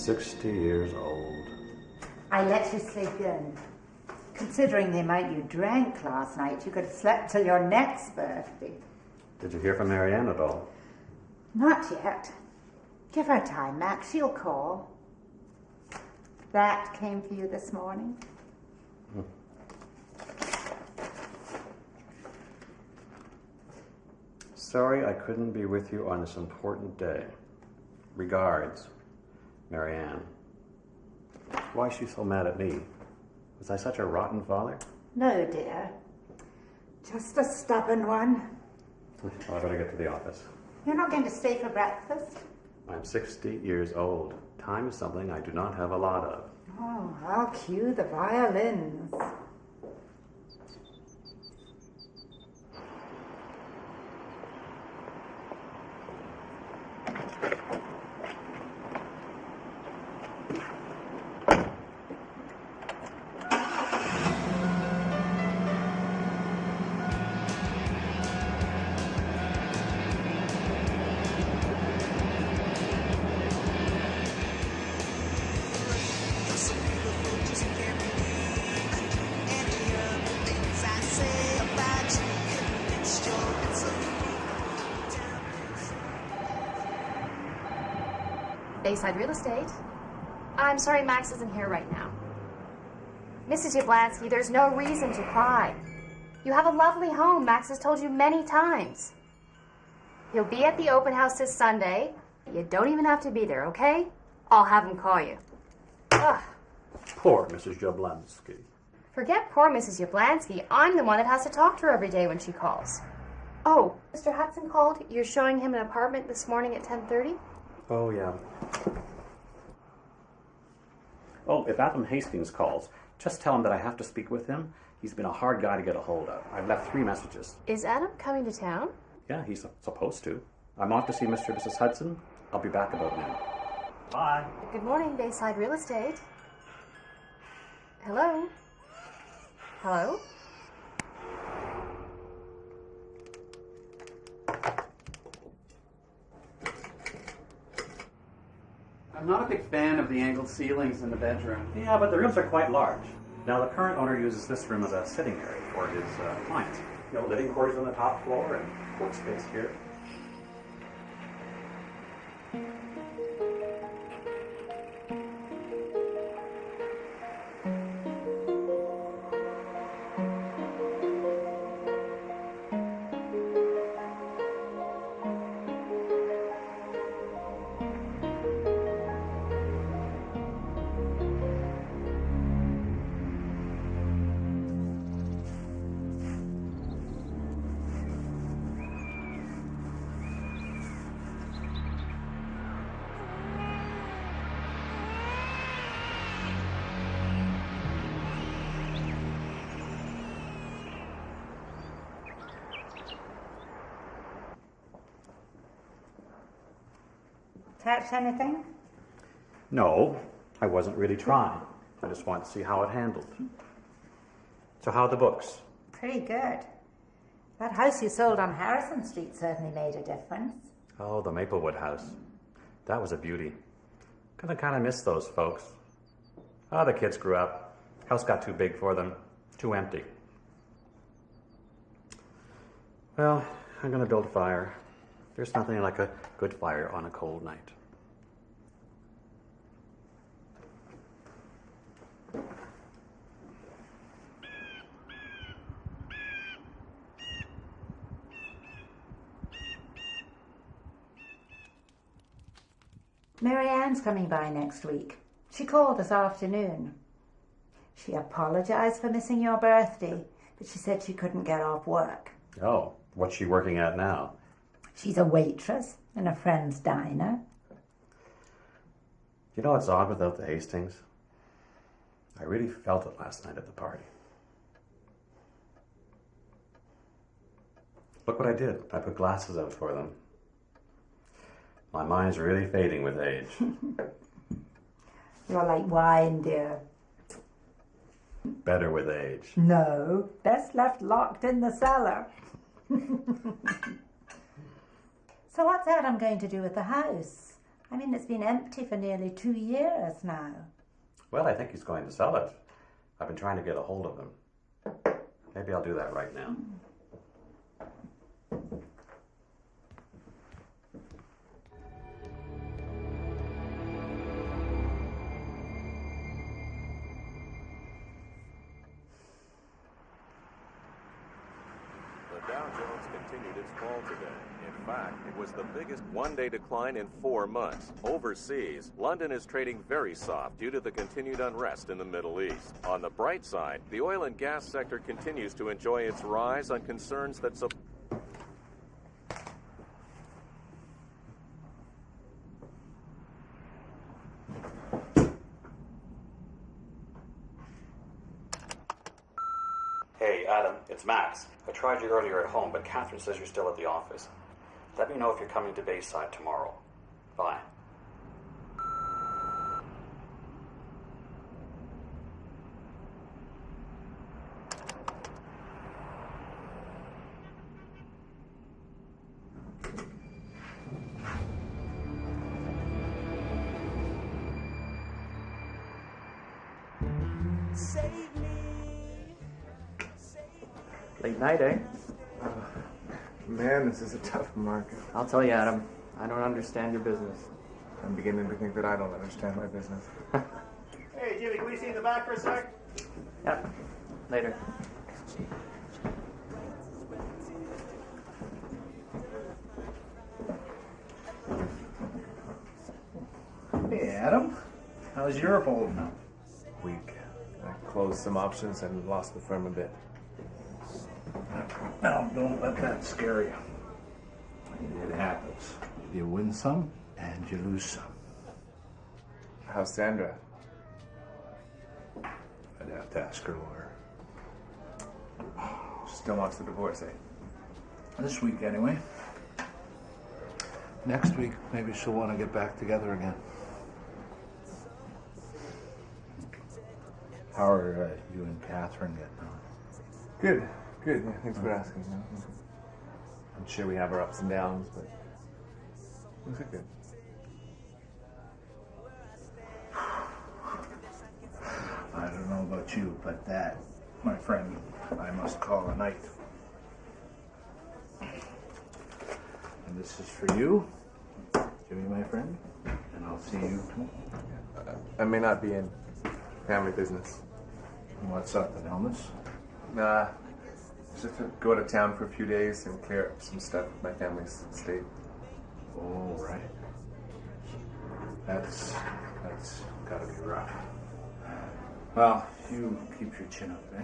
60 years old. I let you sleep in. Considering the amount you drank last night, you could have slept till your next birthday. Did you hear from Marianne at all? Not yet. Give her time, Max. She'll call. That came for you this morning? Sorry I couldn't be with you on this important day. Regards, Marianne. Why is she so mad at me? Was I such a rotten father? No, dear. Just a stubborn one. Well, I better get to the office. You're not going to stay for breakfast? I'm 60 years old. Time is something I do not have a lot of. Oh, I'll cue the violins. Bayside Real Estate. I'm sorry Max isn't here right now. Mrs. Yablansky, there's no reason to cry. You have a lovely home, Max has told you many times. He'll be at the open house this Sunday. You don't even have to be there, okay? I'll have him call you. Ugh. Poor Mrs. Jablansky. Forget poor Mrs. Yablansky. I'm the one that has to talk to her every day when she calls. Oh, Mr. Hudson called. You're showing him an apartment this morning at 10:30? Oh, yeah. Oh, if Adam Hastings calls, just tell him that I have to speak with him. He's been a hard guy to get a hold of. I've left 3 messages. Is Adam coming to town? Yeah, he's supposed to. I'm off to see Mr. and Mrs. Hudson. I'll be back about noon. Bye. Good morning, Bayside Real Estate. Hello? Hello? I'm not a big fan of the angled ceilings in the bedroom. Yeah, but the rooms are quite large. Now, the current owner uses this room as a sitting area for his clients. You know, living quarters on the top floor and workspace here. Catch anything? No, I wasn't really trying. I just wanted to see how it handled. So how are the books? Pretty good. That house you sold on Harrison Street certainly made a difference. Oh, the Maplewood house. That was a beauty. Gonna kind of miss those folks. Oh, the kids grew up. House got too big for them. Too empty. Well, I'm gonna build a fire. There's nothing like a good fire on a cold night. Marianne's coming by next week. She called this afternoon. She apologized for missing your birthday, but she said she couldn't get off work. Oh, what's she working at now? She's a waitress in a friend's diner. You know what's odd without the Hastings? I really felt it last night at the party. Look what I did. I put glasses out for them. My mind's really fading with age. You're like wine, dear. Better with age. No, best left locked in the cellar. So what's Adam going to do with the house? I mean, it's been empty for nearly 2 years now. Well, I think he's going to sell it. I've been trying to get a hold of him. Maybe I'll do that right now. The Dow Jones continued its fall today. In fact, it was the biggest one-day decline in 4 months. Overseas, London is trading very soft due to the continued unrest in the Middle East. On the bright side, the oil and gas sector continues to enjoy its rise on concerns that Hey, Adam, it's Max. I tried you earlier at home, but Catherine says you're still at the office. Let me know if you're coming to Bayside tomorrow. Bye. Late night, eh? Man, this is a tough market. I'll tell you, Adam. I don't understand your business. I'm beginning to think that I don't understand my business. Hey, Jimmy, can we see in the back for a sec? Yep. Later. Hey, Adam. How's Europe holding up? Weak. I closed some options and lost the firm a bit. Now, don't let that scare you. It happens. You win some, and you lose some. How's Sandra? I'd have to ask her lawyer. Still wants the divorce, eh? This week, anyway. Next week, maybe she'll want to get back together again. How are you and Catherine getting on? Good. Good. Yeah, thanks for asking. I'm sure we have our ups and downs, but things are good. I don't know about you, but that, my friend, I must call a night. And this is for you, Jimmy, my friend, and I'll see you tomorrow. I may not be in family business. What's up, an illness? Nah. Just to go to town for a few days and clear up some stuff with my family's estate. Oh, right. That's gotta be rough. Well, you keep your chin up, eh?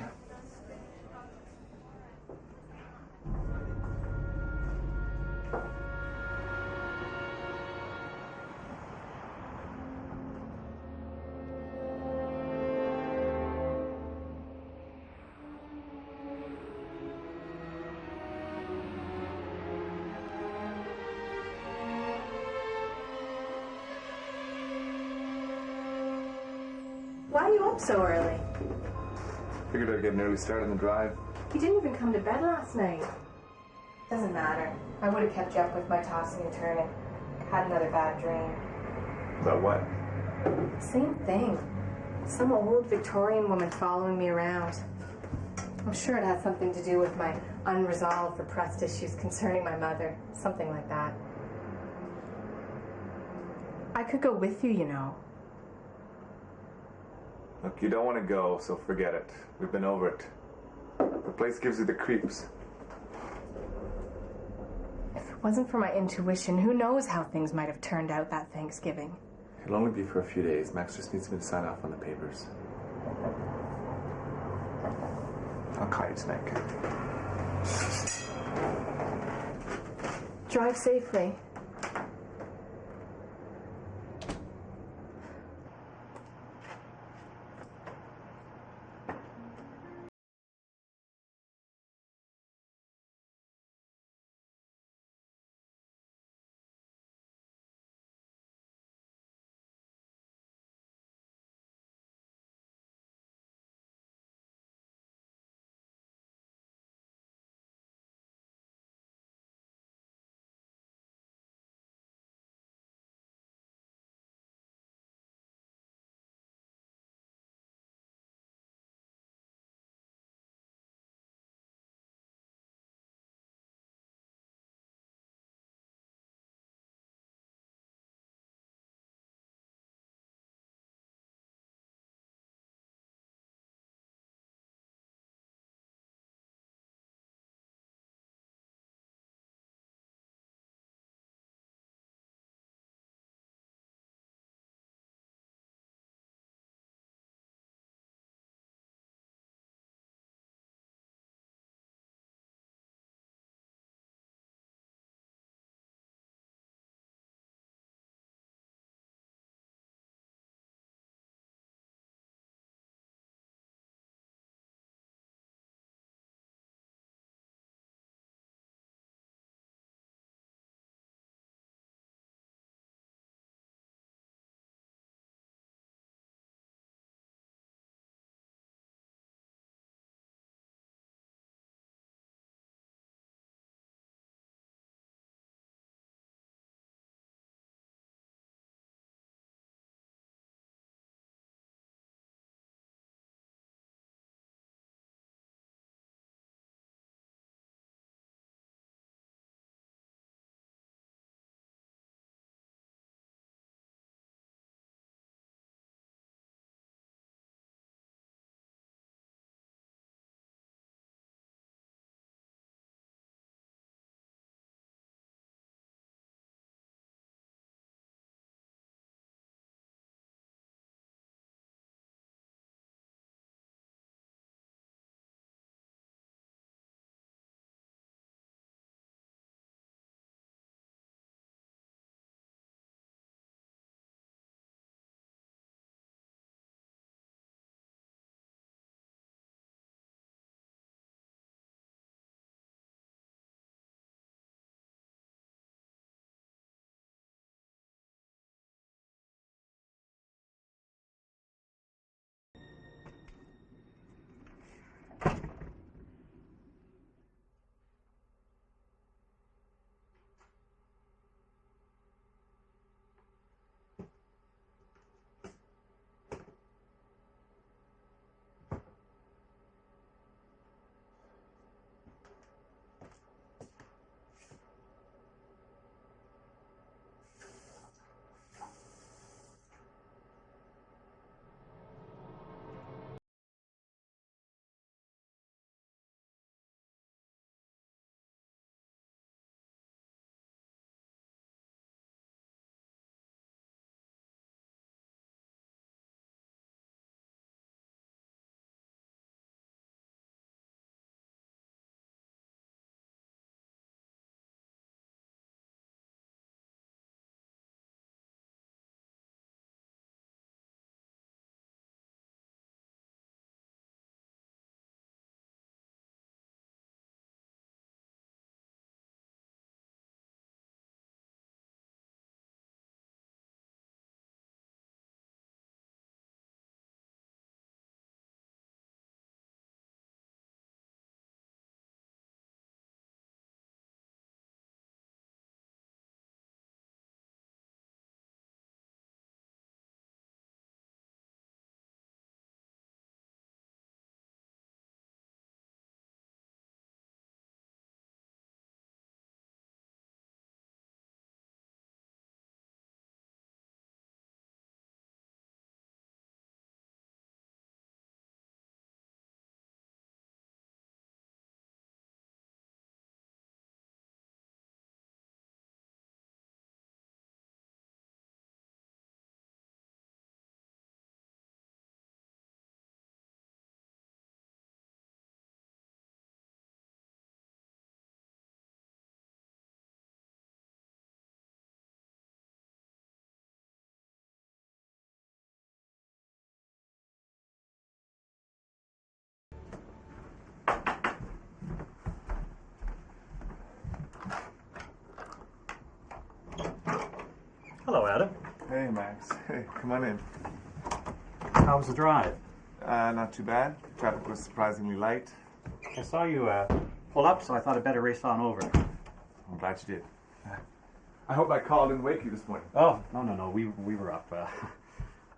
Why are you up so early? Figured I'd get an early start on the drive. You didn't even come to bed last night. Doesn't matter. I would have kept you up with my tossing and turning. Had another bad dream. About what? Same thing. Some old Victorian woman following me around. I'm sure it had something to do with my unresolved repressed issues concerning my mother. Something like that. I could go with you, you know. Look, you don't want to go, so forget it. We've been over it. The place gives you the creeps. If it wasn't for my intuition, who knows how things might have turned out that Thanksgiving. It'll only be for a few days. Max just needs me to sign off on the papers. I'll call you tonight, kid. Drive safely. Hello, Adam. Hey, Max. Hey, come on in. How was the drive? Not too bad. Traffic was surprisingly light. I saw you pull up, so I thought I'd better race on over. I'm glad you did. I hope I called and wake you this morning. Oh, no. We were up.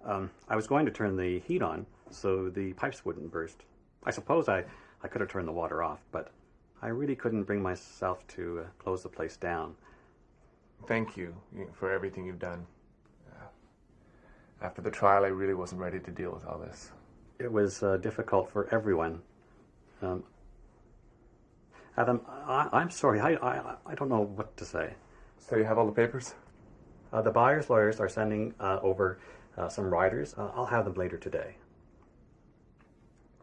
I was going to turn the heat on so the pipes wouldn't burst. I suppose I could have turned the water off, but I really couldn't bring myself to close the place down. Thank you for everything you've done. After the trial, I really wasn't ready to deal with all this. It was difficult for everyone. Adam, I'm sorry. I don't know what to say. So you have all the papers? The buyer's lawyers are sending over some riders. I'll have them later today.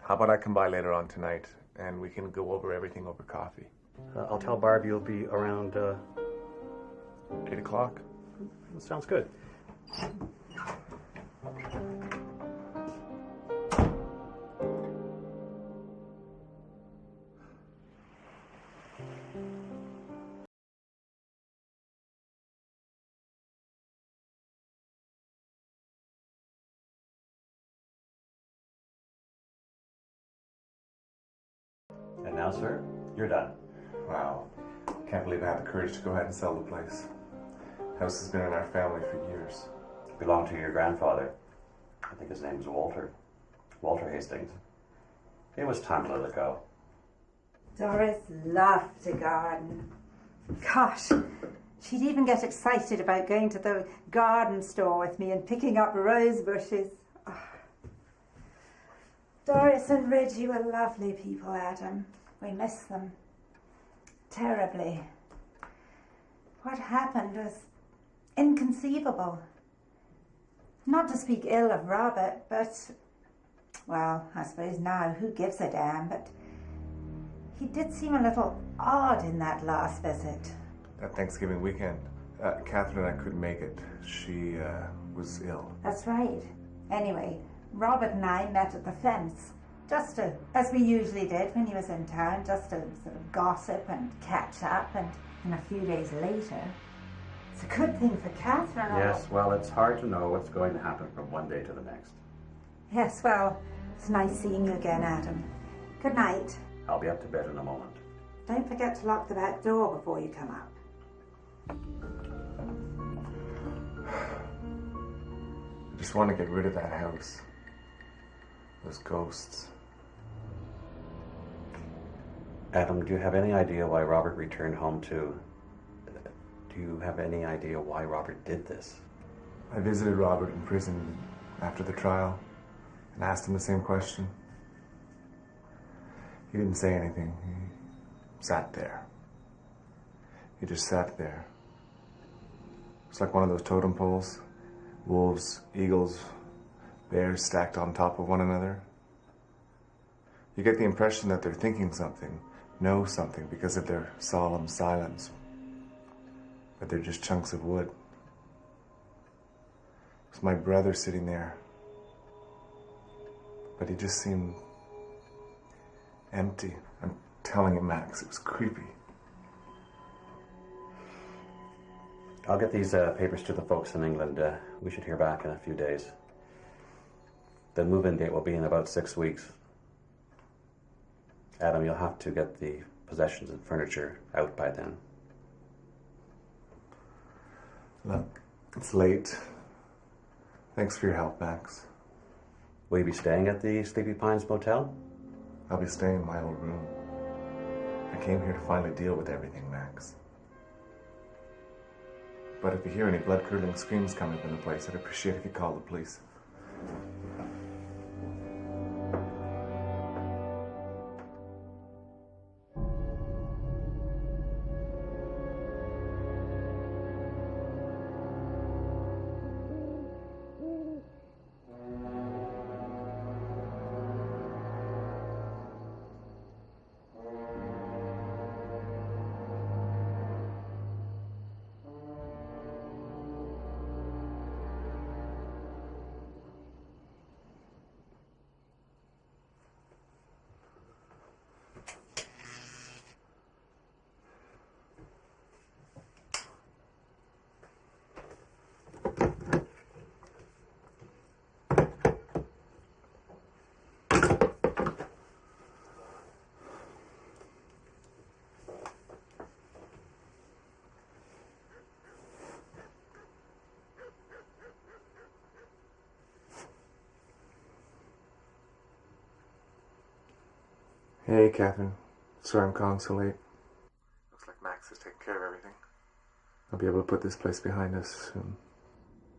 How about I come by later on tonight and we can go over everything over coffee? I'll tell Barb you'll be around 8 o'clock? Sounds good. And now, sir, you're done. Wow. Can't believe I had the courage to go ahead and sell the place. House has been in our family for years. It belonged to your grandfather. I think his name was Walter. Walter Hastings. It was time to let it go. Doris loved to garden. Gosh, she'd even get excited about going to the garden store with me and picking up rose bushes. Oh. Doris and Reggie were lovely people, Adam. We miss them terribly. What happened was inconceivable. Not to speak ill of Robert, but, well, I suppose now, who gives a damn, but he did seem a little odd in that last visit. That Thanksgiving weekend, Catherine and I couldn't make it. She was ill. That's right. Anyway, Robert and I met at the fence, just to, as we usually did when he was in town, just to sort of gossip and catch up, and a few days later, it's a good thing for Catherine. Yes, well, it's hard to know what's going to happen from one day to the next. Yes, well, it's nice seeing you again, Adam. Good night. I'll be up to bed in a moment. Don't forget to lock the back door before you come up. I just want to get rid of that house. Those ghosts. Adam, do you have any idea why Robert returned home too? Do you have any idea why Robert did this? I visited Robert in prison after the trial and asked him the same question. He didn't say anything. He sat there. He just sat there. It's like one of those totem poles. Wolves, eagles, bears stacked on top of one another. You get the impression that they're thinking something, know something because of their solemn silence. But they're just chunks of wood. It's my brother sitting there. But he just seemed empty. I'm telling you, Max, it was creepy. I'll get these papers to the folks in England. We should hear back in a few days. The move-in date will be in about 6 weeks. Adam, you'll have to get the possessions and furniture out by then. Look, it's late. Thanks for your help, Max. Will you be staying at the Sleepy Pines Motel? I'll be staying in my old room. I came here to finally deal with everything, Max. But if you hear any blood-curdling screams coming from the place, I'd appreciate if you called the police. Hey, Catherine. Sorry I'm calling so late. Looks like Max has taken care of everything. I'll be able to put this place behind us soon.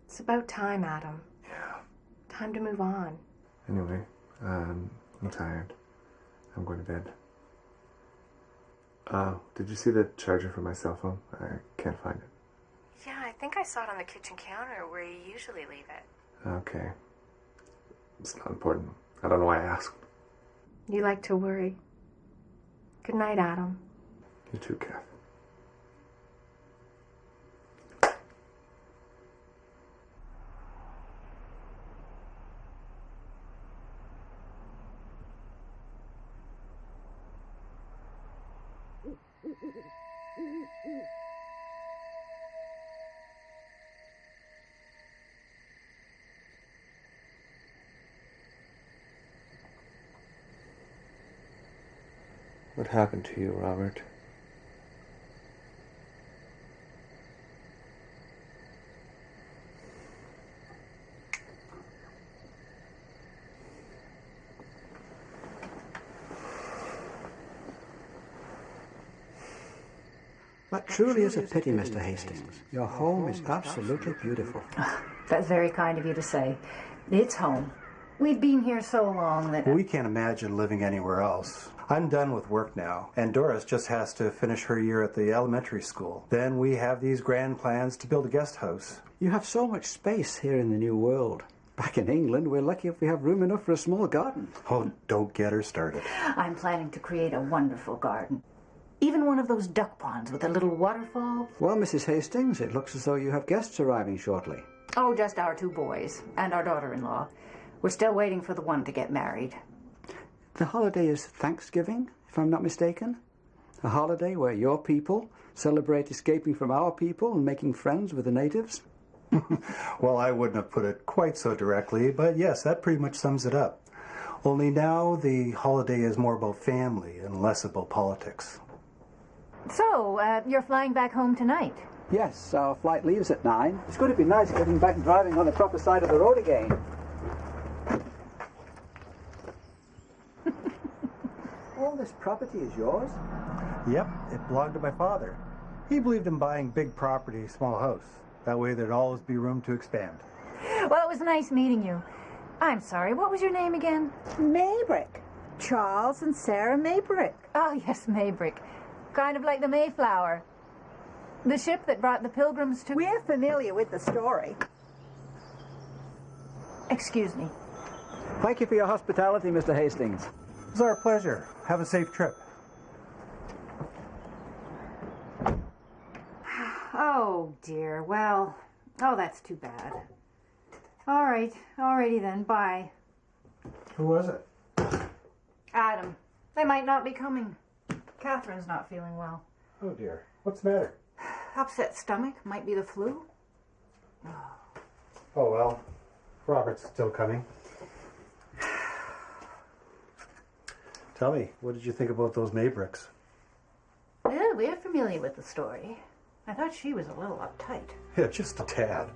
It's about time, Adam. Yeah. Time to move on. Anyway, I'm tired. I'm going to bed. Did you see the charger for my cell phone? I can't find it. Yeah, I think I saw it on the kitchen counter where you usually leave it. Okay. It's not important. I don't know why I asked. You like to worry. Good night, Adam. You too, Kath. What happened to you, Robert? That truly is a pity, Mr. Hastings. Your home is absolutely beautiful. That's very kind of you to say. It's home. We've been here so long that... We can't imagine living anywhere else. I'm done with work now, and Doris just has to finish her year at the elementary school. Then we have these grand plans to build a guest house. You have so much space here in the New World. Back in England, we're lucky if we have room enough for a small garden. Oh, don't get her started. I'm planning to create a wonderful garden. Even one of those duck ponds with a little waterfall. Well, Mrs. Hastings, it looks as though you have guests arriving shortly. Oh, just our 2 boys and our daughter-in-law. We're still waiting for the one to get married. The holiday is Thanksgiving, if I'm not mistaken. A holiday where your people celebrate escaping from our people and making friends with the natives. Well, I wouldn't have put it quite so directly, but yes, that pretty much sums it up. Only now the holiday is more about family and less about politics. So, you're flying back home tonight? Yes, our flight leaves at 9. It's going to be nice getting back and driving on the proper side of the road again. All this property is yours? Yep, it belonged to my father. He believed in buying big property, small house. That way there'd always be room to expand. Well, it was nice meeting you. I'm sorry, what was your name again? Maybrick. Charles and Sarah Maybrick. Oh, yes, Maybrick. Kind of like the Mayflower. The ship that brought the Pilgrims to... We're familiar with the story. Excuse me. Thank you for your hospitality, Mr. Hastings. It's our pleasure. Have a safe trip. Oh, dear. Well, oh, that's too bad. All right. Alrighty then. Bye. Who was it? Adam. They might not be coming. Catherine's not feeling well. Oh, dear. What's the matter? Upset stomach. Might be the flu. Oh, well. Robert's still coming. Tell me, what did you think about those Maybricks? Well, we're familiar with the story. I thought she was a little uptight. Yeah, just a tad.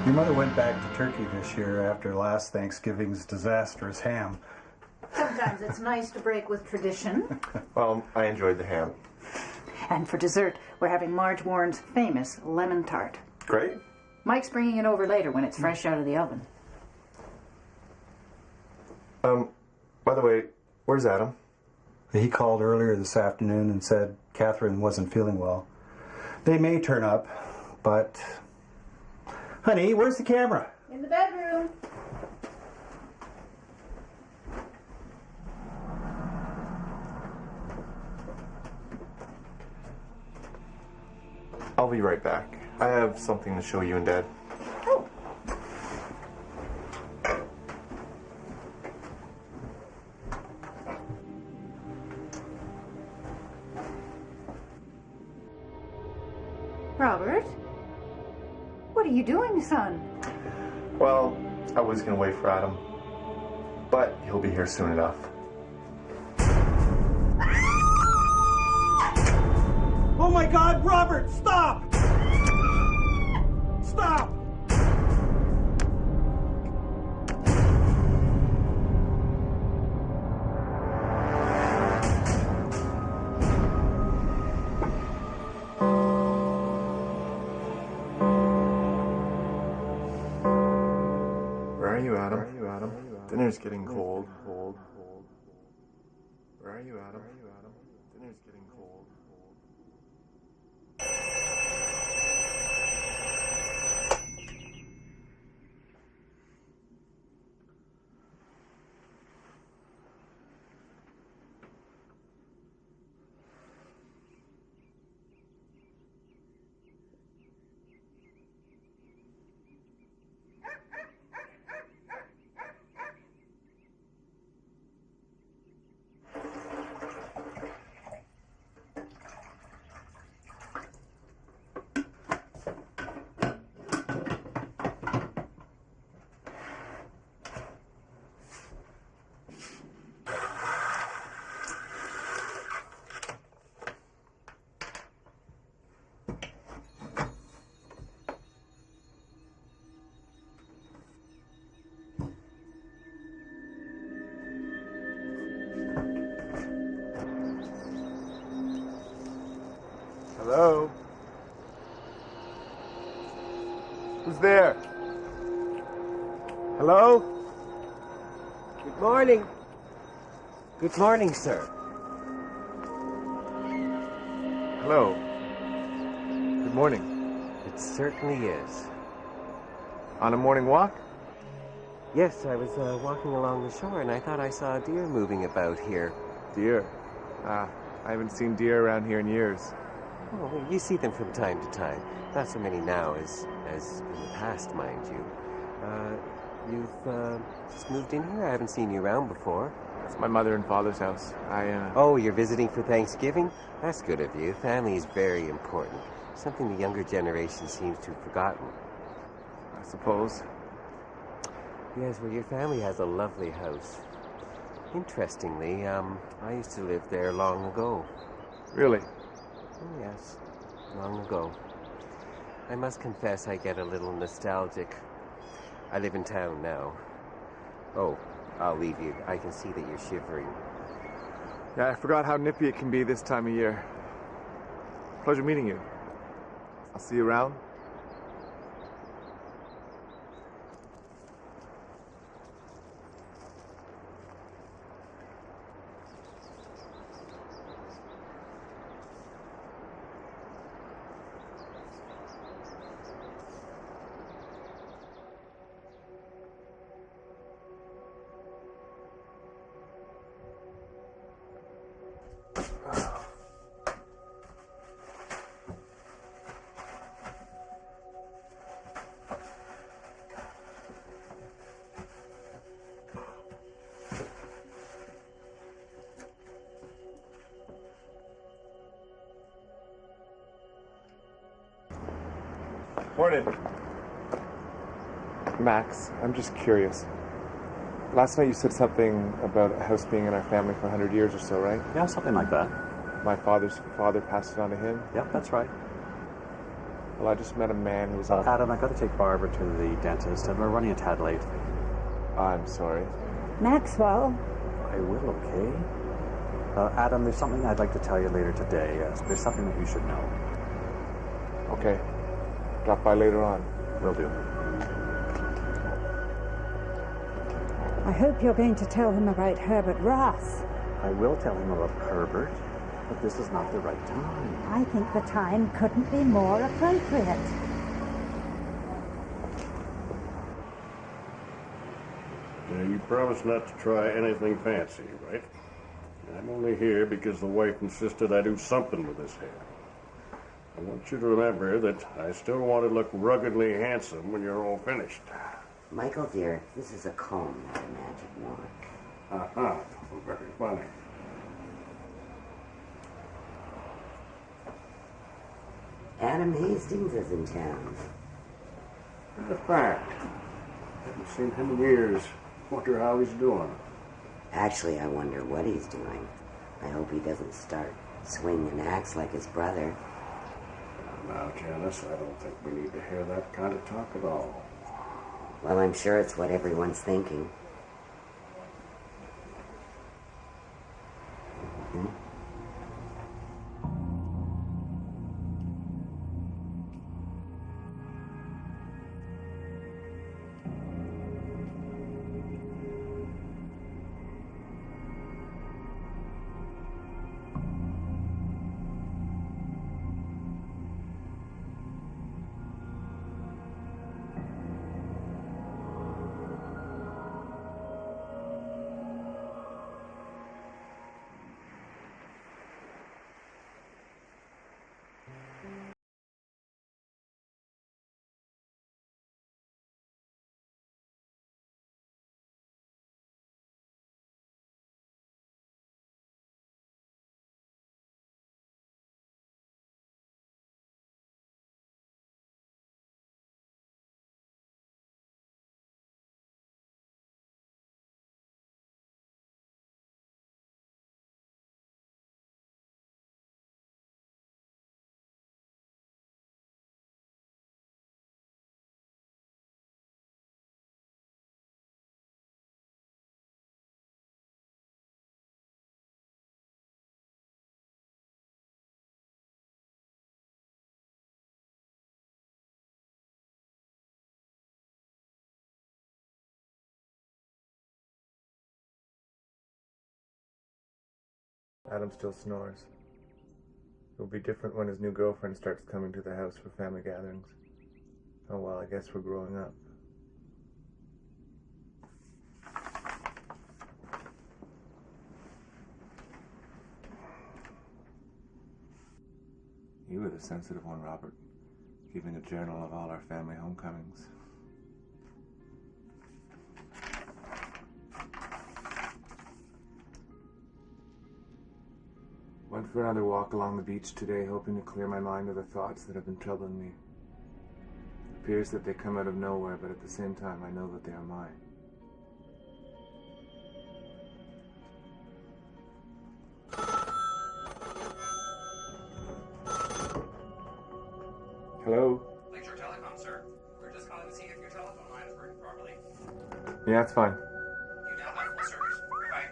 Your mother went back to Turkey this year after last Thanksgiving's disastrous ham. Sometimes it's nice to break with tradition. Well, I enjoyed the ham. And for dessert, we're having Marge Warren's famous lemon tart. Great. Mike's bringing it over later when it's fresh out of the oven. By the way, where's Adam? He called earlier this afternoon and said Catherine wasn't feeling well. They may turn up, but... Honey, where's the camera? In the bedroom. I'll be right back. I have something to show you and Dad. Oh. Robert? What are you doing, son? Well, I was gonna wait for Adam, but he'll be here soon enough. my God, Robert, stop! Stop! Where are you, Adam? Dinner's getting cold. Where are you, Adam? Dinner's getting cold. Hello? Who's there? Hello? Good morning. Good morning, sir. Hello. Good morning. It certainly is. On a morning walk? Yes, I was walking along the shore and I thought I saw a deer moving about here. Deer? I haven't seen deer around here in years. Oh, well, you see them from time to time. Not so many now as in the past, mind you. You've just moved in here? I haven't seen you around before. It's my mother and father's house. Oh, you're visiting for Thanksgiving? That's good of you. Family is very important. Something the younger generation seems to have forgotten. I suppose. Yes, well, your family has a lovely house. Interestingly, I used to live there long ago. Really? Oh, yes, long ago. I must confess I get a little nostalgic. I live in town now. Oh, I'll leave you. I can see that you're shivering. Yeah, I forgot how nippy it can be this time of year. Pleasure meeting you. I'll see you around. Morning. Max, I'm just curious. Last night you said something about a house being in our family for 100 years or so, right? Yeah, something like that. My father's father passed it on to him? Yep, that's right. Well, I just met a man who was... Adam, I got to take Barbara to the dentist, and we're running a tad late. I'm sorry. Maxwell. I will, okay? Adam, there's something I'd like to tell you later today. There's something that you should know. Okay. Drop by later on. Will do. I hope you're going to tell him about Herbert Ross. I will tell him about Herbert, but this is not the right time. I think the time couldn't be more appropriate. Now, you promised not to try anything fancy, right? I'm only here because the wife insisted I do something with this hair. I want you to remember that I still want to look ruggedly handsome when you're all finished. Michael, dear, this is a comb, not a magic wand. Uh-huh. Very funny. Adam Hastings is in town. In fact, haven't seen him in years. Wonder how he's doing. Actually, I wonder what he's doing. I hope he doesn't start swinging an axe like his brother. Now, Janice, I don't think we need to hear that kind of talk at all. Well, I'm sure it's what everyone's thinking. Hmm? Adam still snores. It'll be different when his new girlfriend starts coming to the house for family gatherings. Oh well, I guess we're growing up. You were the sensitive one, Robert, keeping a journal of all our family homecomings. Went for another walk along the beach today, hoping to clear my mind of the thoughts that have been troubling me. It appears that they come out of nowhere, but at the same time, I know that they are mine. Hello? Lakeshore Telecom, sir. We're just calling to see if your telephone line is working properly. Yeah, it's fine. You now have full service. Goodbye.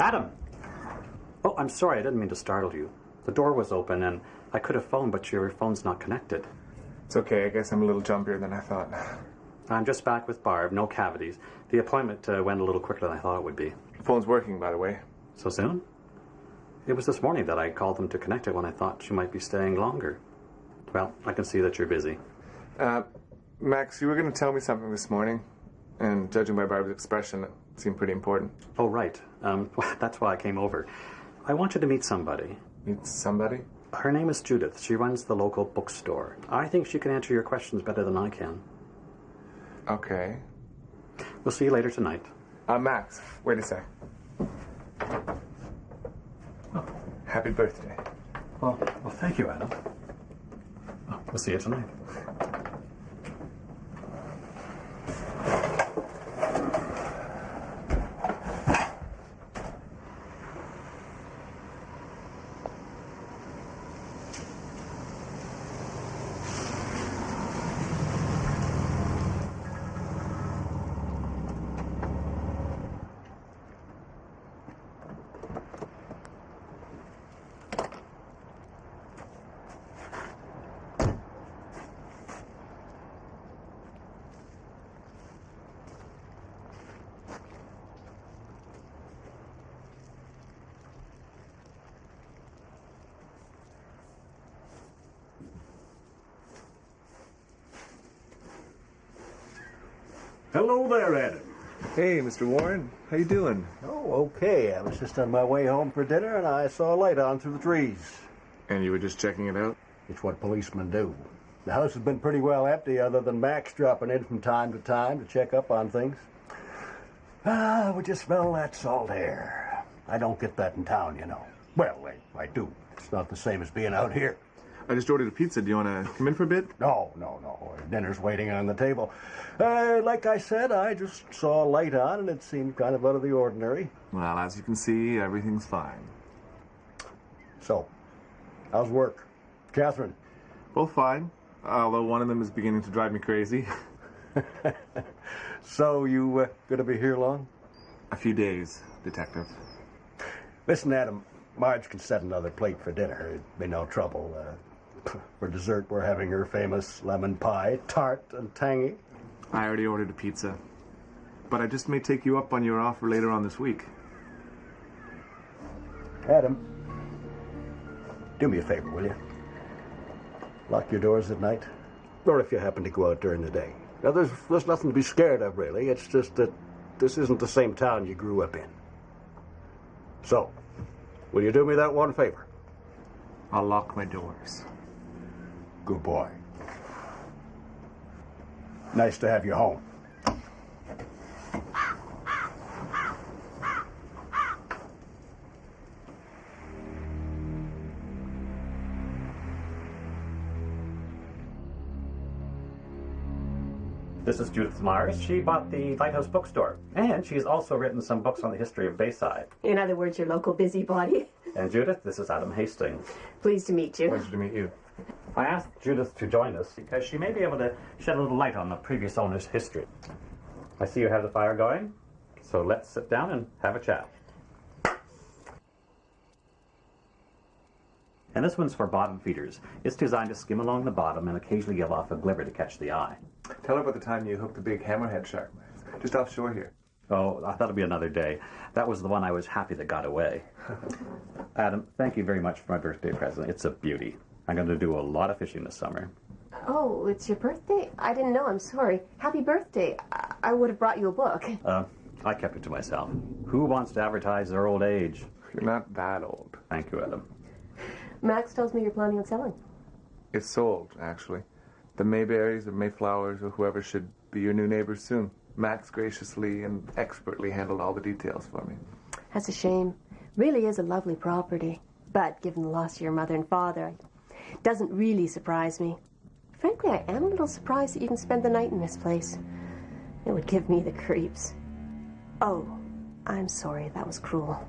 Adam! Oh, I'm sorry, I didn't mean to startle you. The door was open and I could have phoned, but your phone's not connected. It's okay, I guess I'm a little jumpier than I thought. I'm just back with Barb, no cavities. The appointment went a little quicker than I thought it would be. The phone's working, by the way. So soon? It was this morning that I called them to connect it when I thought she might be staying longer. Well, I can see that you're busy. Max, you were going to tell me something this morning, and judging by Barb's expression, it seemed pretty important. Oh, right. That's why I came over. I want you to meet somebody. Meet somebody? Her name is Judith. She runs the local bookstore. I think she can answer your questions better than I can. Okay. We'll see you later tonight. Max, wait a sec. Oh, happy birthday. Well, thank you, Adam. Oh, we'll see you tonight. Hello there, Adam. Hey, Mr. Warren. How you doing? Oh, okay. I was just on my way home for dinner and I saw a light on through the trees. And you were just checking it out? It's what policemen do. The house has been pretty well empty other than Max dropping in from time to check up on things. We just smell that salt air. I don't get that in town, you know. Well, I do. It's not the same as being out here. I just ordered a pizza. Do you want to come in for a bit? No. Dinner's waiting on the table. Like I said, I just saw a light on and it seemed kind of out of the ordinary. Well, as you can see, everything's fine. So, how's work? Catherine? Both fine, although one of them is beginning to drive me crazy. So, you gonna be here long? A few days, Detective. Listen, Adam, Marge can set another plate for dinner. It'd be no trouble. For dessert, we're having her famous lemon pie, tart and tangy. I already ordered a pizza. But I just may take you up on your offer later on this week. Adam, do me a favor, will you? Lock your doors at night. Or if you happen to go out during the day. Now, there's nothing to be scared of, really. It's just that this isn't the same town you grew up in. So, will you do me that one favor? I'll lock my doors. Good boy. Nice to have you home. This is Judith Mars. She bought the Lighthouse Bookstore, and she's also written some books on the history of Bayside. In other words, your local busybody. And Judith, this is Adam Hastings. Pleased to meet you. Pleasure to meet you. I asked Judith to join us because she may be able to shed a little light on the previous owner's history. I see you have the fire going, so let's sit down and have a chat. And this one's for bottom feeders. It's designed to skim along the bottom and occasionally give off a glimmer to catch the eye. Tell her about the time you hooked a big hammerhead shark, just offshore here. Oh, I thought it'd be another day. That was the one I was happy that got away. Adam, thank you very much for my birthday present. It's a beauty. I'm going to do a lot of fishing this summer. Oh, it's your birthday? I didn't know. I'm sorry. Happy birthday. I would have brought you a book. I kept it to myself. Who wants to advertise their old age? You're not that old. Thank you, Adam. Max tells me you're planning on selling. It's sold, actually. The Mayberries or Mayflowers or whoever should be your new neighbors soon. Max graciously and expertly handled all the details for me. That's a shame. Really is a lovely property. But given the loss of your mother and father, it doesn't really surprise me. Frankly, I am a little surprised that you can spend the night in this place. It would give me the creeps. Oh, I'm sorry. That was cruel.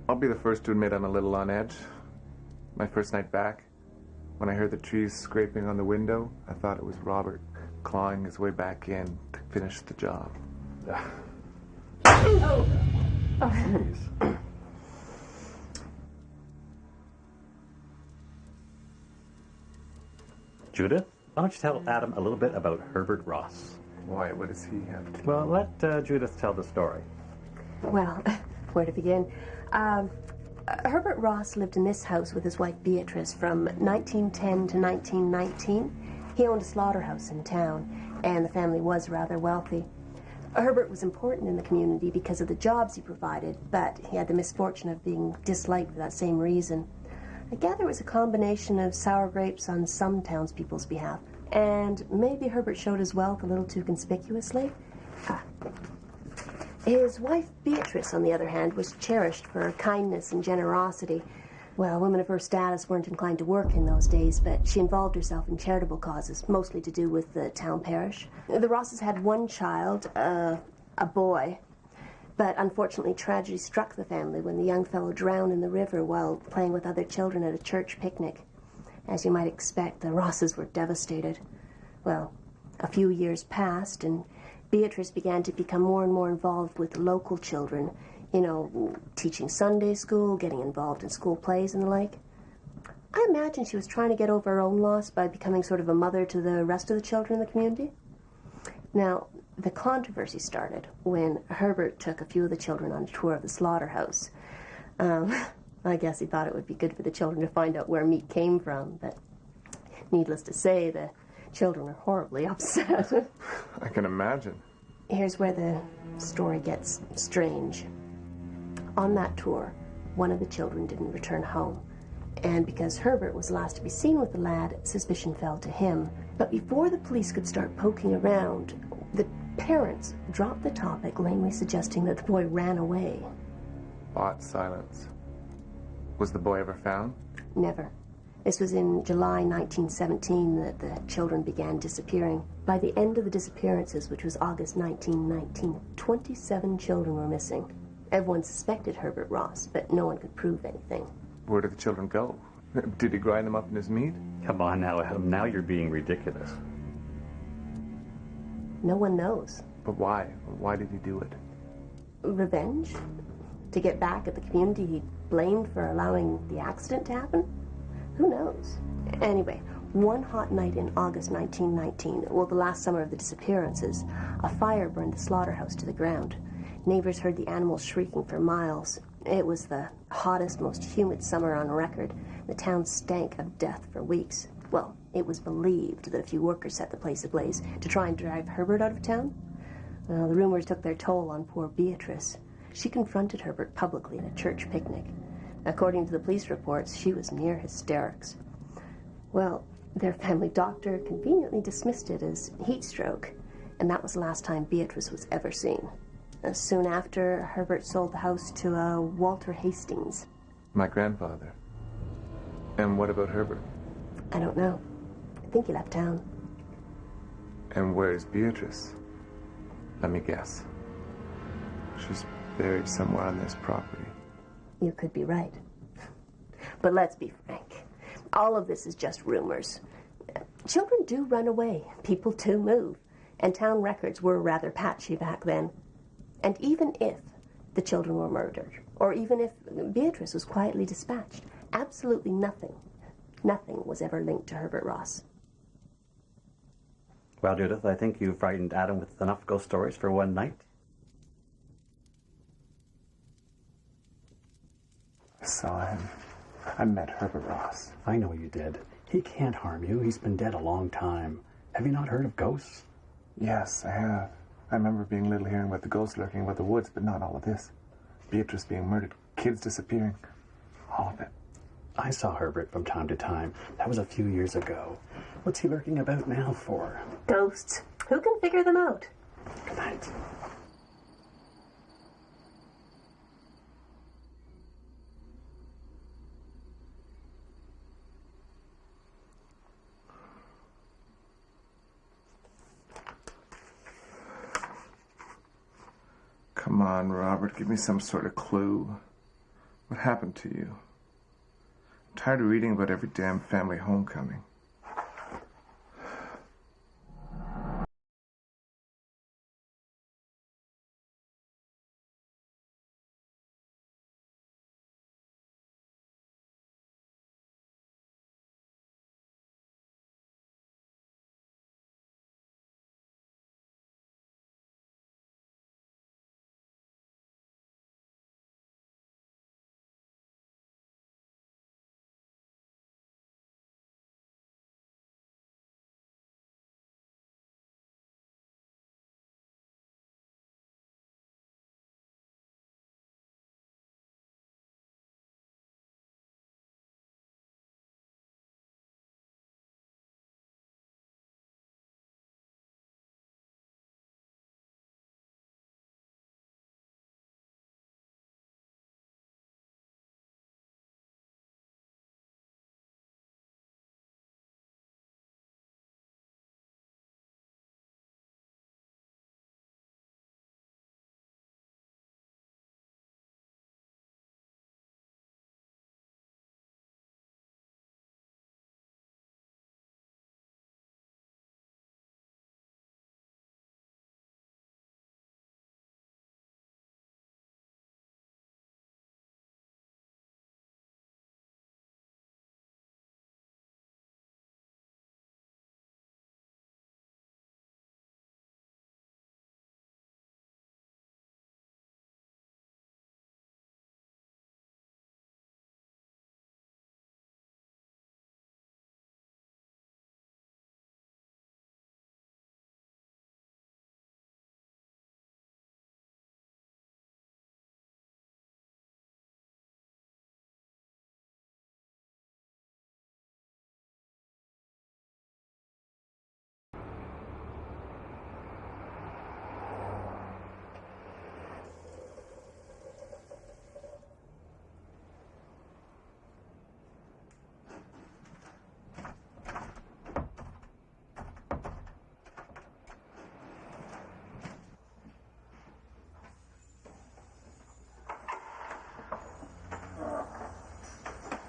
I'll be the first to admit I'm a little on edge. My first night back, when I heard the trees scraping on the window, I thought it was Robert clawing his way back in to finish the job. Oh. Judith, why don't you tell Adam a little bit about Herbert Ross? Why? What does he have to do? Well, let Judith tell the story. Well, where to begin? Herbert Ross lived in this house with his wife Beatrice from 1910 to 1919. He owned a slaughterhouse in town, and the family was rather wealthy. Herbert was important in the community because of the jobs he provided, but he had the misfortune of being disliked for that same reason. I gather it was a combination of sour grapes on some townspeople's behalf, and maybe Herbert showed his wealth a little too conspicuously. His wife, Beatrice, on the other hand, was cherished for her kindness and generosity. Well, women of her status weren't inclined to work in those days, but she involved herself in charitable causes, mostly to do with the town parish. The Rosses had one child, a boy, but unfortunately tragedy struck the family when the young fellow drowned in the river while playing with other children at a church picnic. As you might expect, the Rosses were devastated. Well, a few years passed, and Beatrice began to become more and more involved with local children, you know, teaching Sunday school, getting involved in school plays and the like. I imagine she was trying to get over her own loss by becoming sort of a mother to the rest of the children in the community. Now, the controversy started when Herbert took a few of the children on a tour of the slaughterhouse. I guess he thought it would be good for the children to find out where meat came from, but needless to say, the children were horribly upset. I can imagine. Here's where the story gets strange. On that tour, one of the children didn't return home. And because Herbert was last to be seen with the lad, suspicion fell to him. But before the police could start poking around, the parents dropped the topic, lamely suggesting that the boy ran away. Bought silence. Was the boy ever found? Never. This was in July 1917 that the children began disappearing. By the end of the disappearances, which was August 1919, 27 children were missing. Everyone suspected Herbert Ross, but no one could prove anything. Where did the children go? Did he grind them up in his meat? Come on now, Adam. Now you're being ridiculous. No one knows. But why? Why did he do it? Revenge? To get back at the community he blamed for allowing the accident to happen? Who knows? Anyway, one hot night in August 1919, well, the last summer of the disappearances, a fire burned the slaughterhouse to the ground. Neighbors heard the animals shrieking for miles. It was the hottest, most humid summer on record. The town stank of death for weeks. Well, it was believed that a few workers set the place ablaze to try and drive Herbert out of town. Well, the rumors took their toll on poor Beatrice. She confronted Herbert publicly at a church picnic. According to the police reports, she was near hysterics. Well, their family doctor conveniently dismissed it as heat stroke, and that was the last time Beatrice was ever seen. Soon after, Herbert sold the house to Walter Hastings. My grandfather. And what about Herbert? I don't know. I think he left town. And where's Beatrice? Let me guess. She's buried somewhere on this property. You could be right. But let's be frank. All of this is just rumors. Children do run away. People do move. And town records were rather patchy back then. And even if the children were murdered, or even if Beatrice was quietly dispatched, absolutely nothing was ever linked to Herbert Ross. Well, Judith, I think you've frightened Adam with enough ghost stories for one night. I saw him. I met Herbert Ross. I know you did. He can't harm you. He's been dead a long time. Have you not heard of ghosts? Yes, I have. I remember being little, hearing about the ghosts lurking about the woods, but not all of this. Beatrice being murdered, kids disappearing. All of it. I saw Herbert from time to time. That was a few years ago. What's he lurking about now for? Ghosts. Who can figure them out? Good night. Come on, Robert, give me some sort of clue. What happened to you? I'm tired of reading about every damn family homecoming.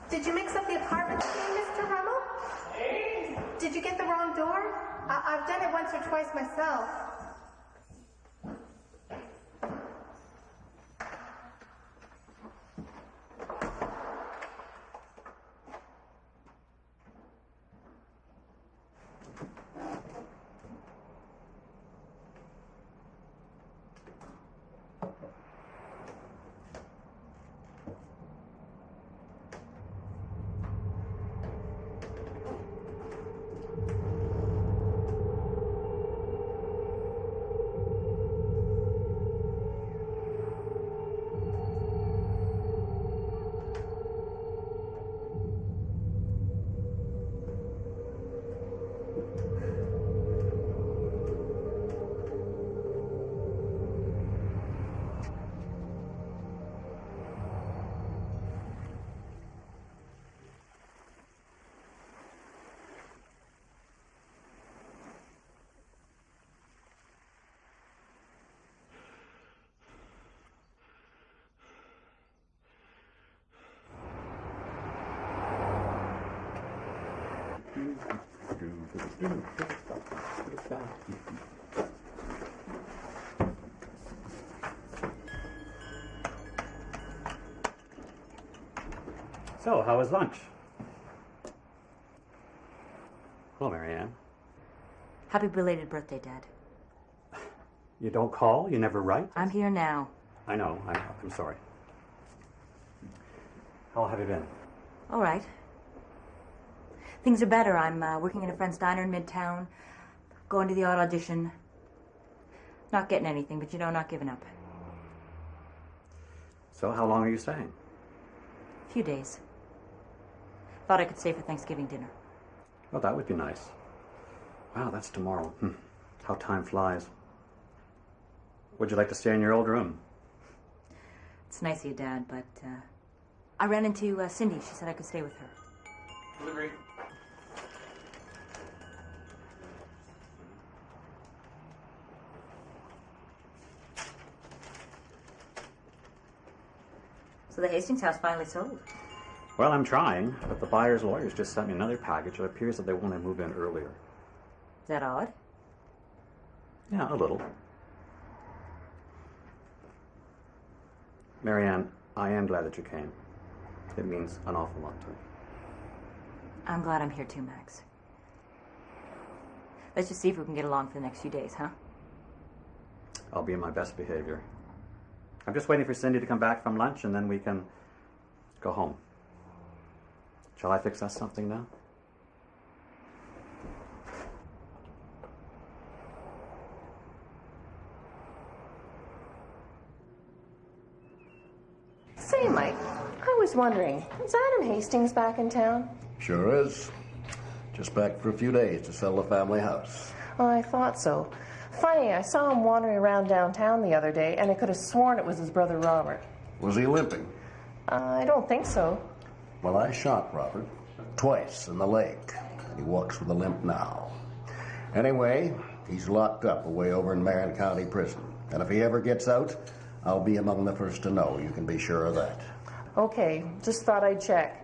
Did you mix up the apartment key, Mr. Rummel? Did you get the wrong door? I've done it once or twice myself. So, how was lunch? Hello, Marianne. Happy belated birthday, Dad. You don't call? You never write? I'm here now. I know. I'm sorry. How have you been? All right. Things are better. I'm working in a friend's diner in Midtown, going to the odd audition. Not getting anything, but not giving up. So, how long are you staying? A few days. Thought I could stay for Thanksgiving dinner. Well, that would be nice. Wow, that's tomorrow. How time flies. Would you like to stay in your old room? It's nice of you, Dad, but I ran into Cindy. She said I could stay with her. Delivery. So the Hastings house finally sold. Well, I'm trying, but the buyer's lawyers just sent me another package. It appears that they want to move in earlier. Is that odd? Yeah, a little. Marianne, I am glad that you came. It means an awful lot to me. I'm glad I'm here too, Max. Let's just see if we can get along for the next few days, huh? I'll be in my best behavior. I'm just waiting for Cindy to come back from lunch, and then we can go home. Shall I fix us something now? Say, Mike, I was wondering, is Adam Hastings back in town? Sure is. Just back for a few days to sell the family house. Oh, I thought so. Funny, I saw him wandering around downtown the other day, and I could have sworn it was his brother Robert. Was he limping? I don't think so. Well, I shot Robert twice in the leg. He walks with a limp now. Anyway, he's locked up away over in Marion County Prison. And if he ever gets out, I'll be among the first to know. You can be sure of that. Okay, just thought I'd check.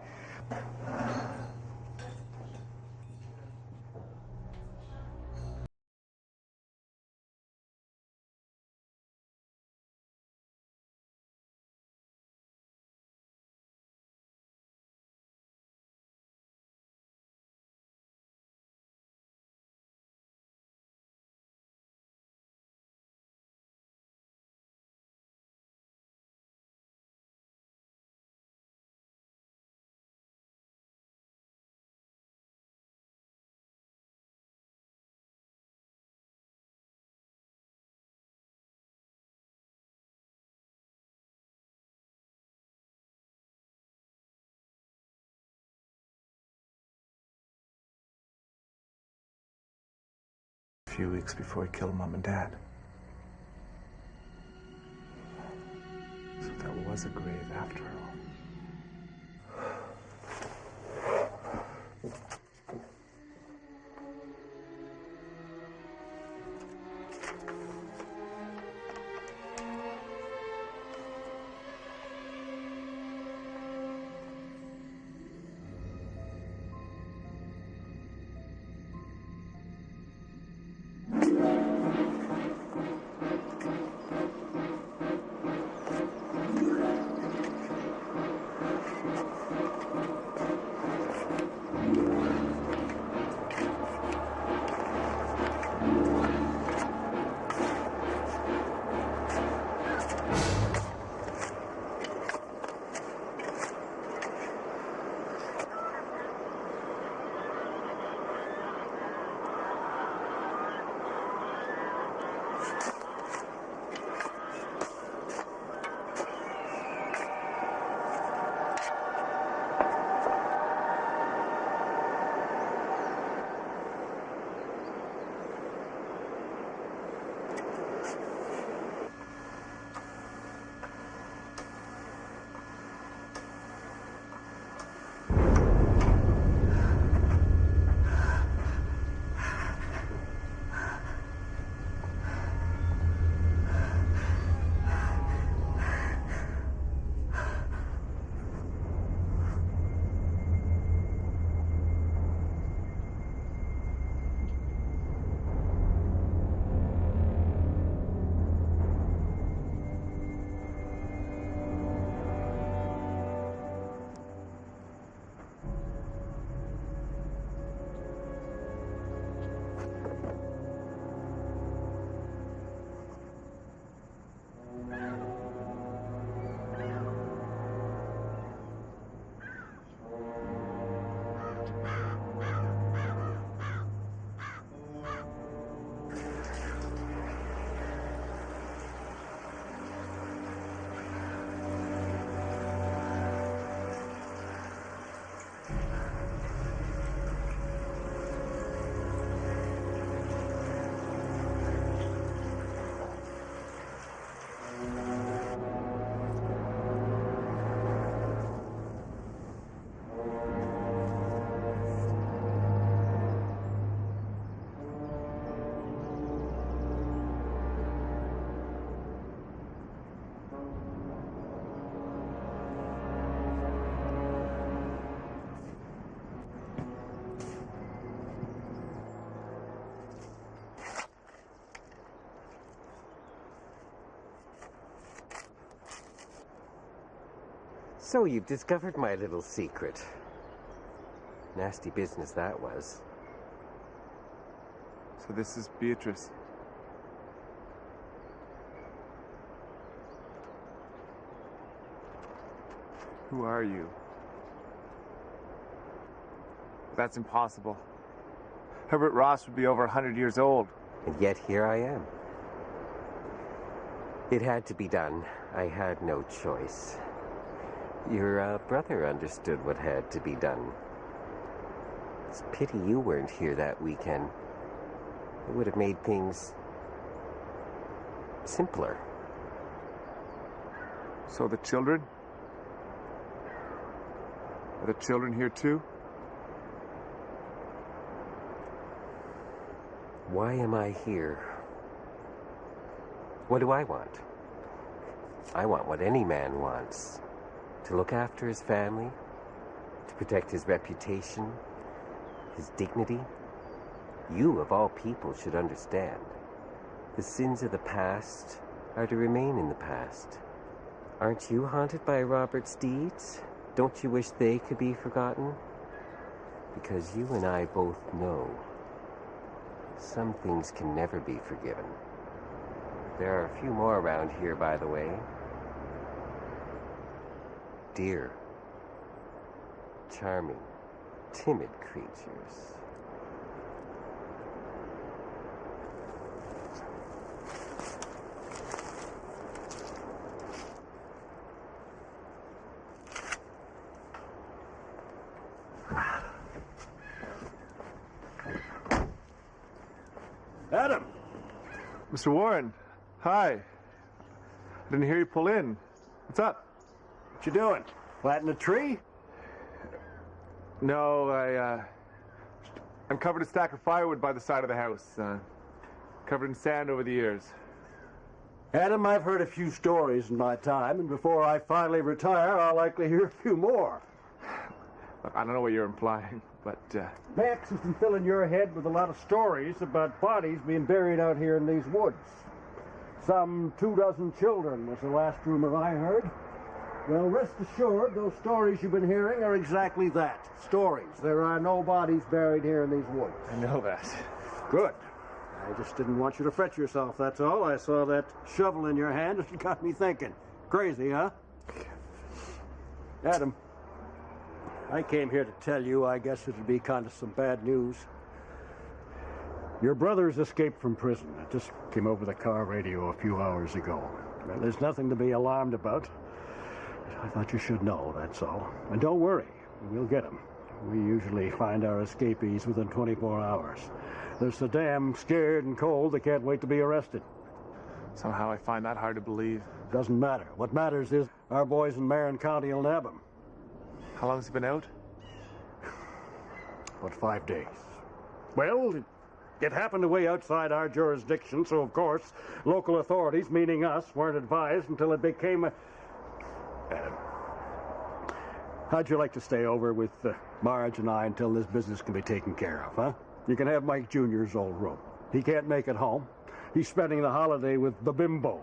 A few weeks before he killed Mom and Dad. So that was a grave after all. So you've discovered my little secret. Nasty business that was. So this is Beatrice. Who are you? That's impossible. Herbert Ross would be over 100 years old. And yet here I am. It had to be done. I had no choice. Your brother understood what had to be done. It's a pity you weren't here that weekend. It would have made things simpler. So the children? Are the children here too? Why am I here? What do I want? I want what any man wants. To look after his family, to protect his reputation, his dignity. You, of all people, should understand. The sins of the past are to remain in the past. Aren't you haunted by Robert's deeds? Don't you wish they could be forgotten? Because you and I both know some things can never be forgiven. There are a few more around here, by the way. Dear, charming, timid creatures. Adam! Mr. Warren, hi. I didn't hear you pull in. What's up? What you doing? Planting a tree? No, I uncovered a stack of firewood by the side of the house. Covered in sand over the years. Adam, I've heard a few stories in my time, and before I finally retire, I'll likely hear a few more. I don't know what you're implying, but... Max has been filling your head with a lot of stories about bodies being buried out here in these woods. Some 24 children was the last rumor I heard. Well, rest assured, those stories you've been hearing are exactly that. Stories. There are no bodies buried here in these woods. I know that. Good. I just didn't want you to fret yourself, that's all. I saw that shovel in your hand and it got me thinking. Crazy, huh? Adam, I came here to tell you, I guess it'd be kind of some bad news. Your brother's escaped from prison. It just came over the car radio a few hours ago. Well, there's nothing to be alarmed about. I thought you should know, that's all. And don't worry, we'll get him. We usually find our escapees within 24 hours. They're so damn scared and cold, they can't wait to be arrested. Somehow I find that hard to believe. Doesn't matter. What matters is our boys in Marin County will nab him. How long has he been out? About 5 days. Well, it happened way outside our jurisdiction, so of course, local authorities, meaning us, weren't advised until it became a... Adam, how'd you like to stay over with Marge and I until this business can be taken care of, huh? You can have Mike Jr.'s old room. He can't make it home. He's spending the holiday with the bimbo,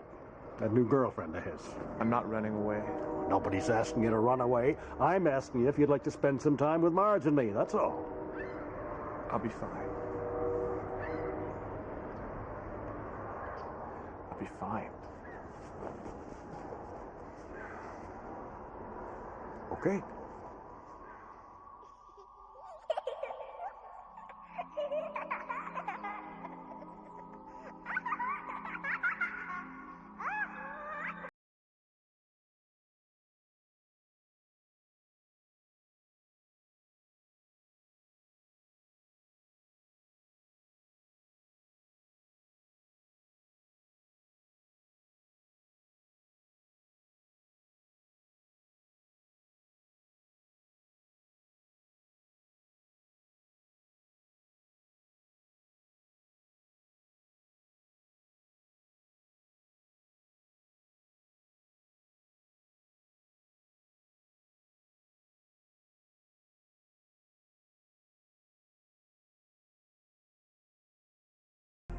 that new girlfriend of his. I'm not running away. Nobody's asking you to run away. I'm asking you if you'd like to spend some time with Marge and me, that's all. I'll be fine. I'll be fine. Okay.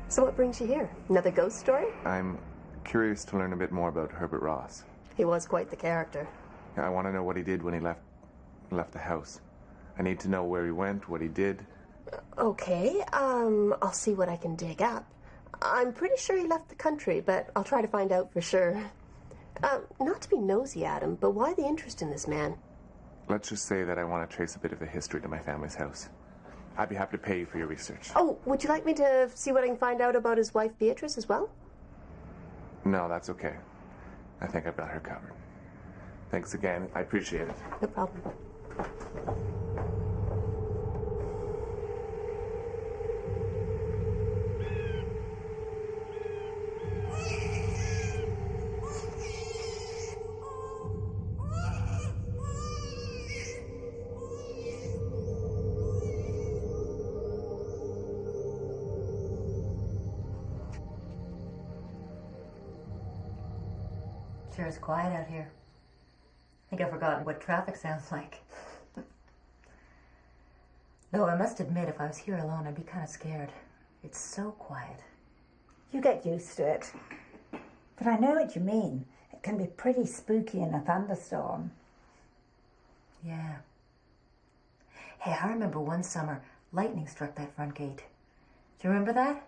So what brings you here? Another ghost story? I'm curious to learn a bit more about Herbert Ross. He was quite the character. I want to know what he did when he left the house. I need to know where he went, what he did. Okay, I'll see what I can dig up. I'm pretty sure he left the country, but I'll try to find out for sure. Not to be nosy, Adam, but why the interest in this man? Let's just say that I want to trace a bit of the history to my family's house. I'd be happy to pay you for your research. Oh, would you like me to see what I can find out about his wife, Beatrice, as well? No, that's okay. I think I've got her covered. Thanks again. I appreciate it. No problem. Sure is quiet out here. I think I've forgotten what traffic sounds like. Though I must admit, if I was here alone, I'd be kind of scared. It's so quiet. You get used to it. But I know what you mean. It can be pretty spooky in a thunderstorm. Yeah. Hey, I remember one summer, lightning struck that front gate. Do you remember that?